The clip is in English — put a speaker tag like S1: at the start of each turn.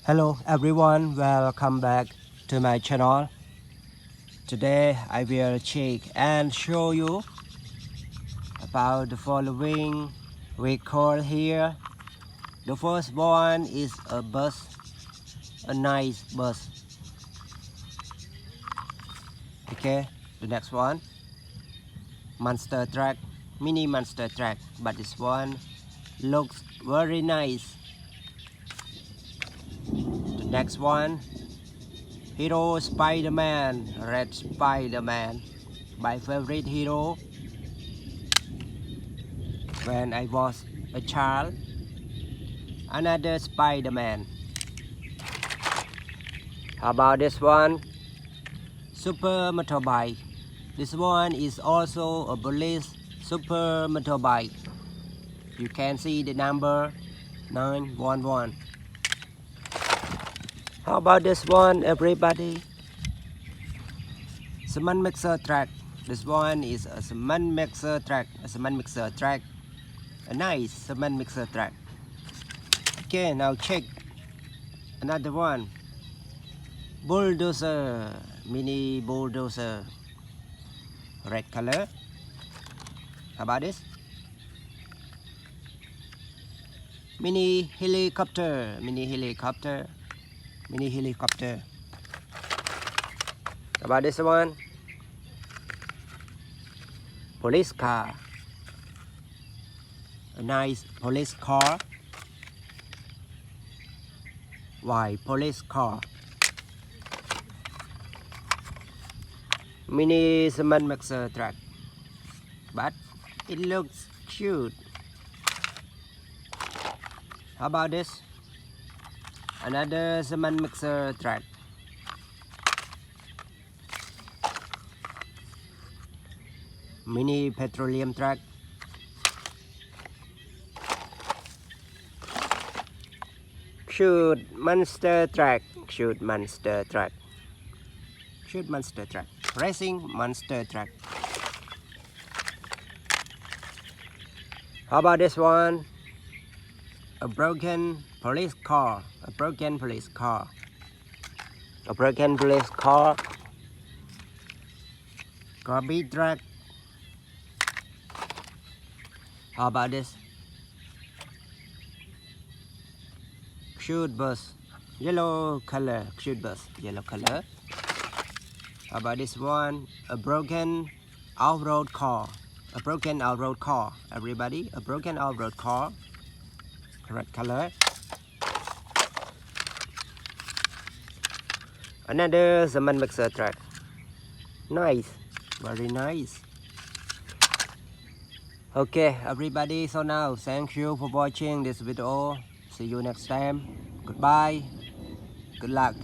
S1: Hello everyone, welcome back to my channel. Today I will check and show you about the following vehicle here. The first one is a bus, a nice bus. Okay, the next one, monster truck, mini monster truck, but this one looks very nice. The next one, hero Spider-Man, red Spider-Man, my favorite hero when I was a child. Another Spider-Man. How about this one? Super motorbike. This one is also a police super motorbike. You can see the number 911. How about this one, everybody? Cement mixer truck. This one is a cement mixer truck. A nice cement mixer truck. Okay, now check another one. Bulldozer, mini bulldozer, red color. How about this? Mini helicopter. How about this one? Police car. A nice police car. White police car. Mini cement mixer truck, but it looks cute. How about this? Another cement mixer truck. Mini petroleum truck. Cute monster truck. Racing monster truck. How about this one? A broken police car. Garbage truck. How about this? Cute bus. Yellow color. How about this one? A broken off-road car. Everybody, a broken off-road car. Red color. Another cement mixer truck. Nice, very nice. Okay, everybody. So now, thank you for watching this video. See you next time. Goodbye. Good luck.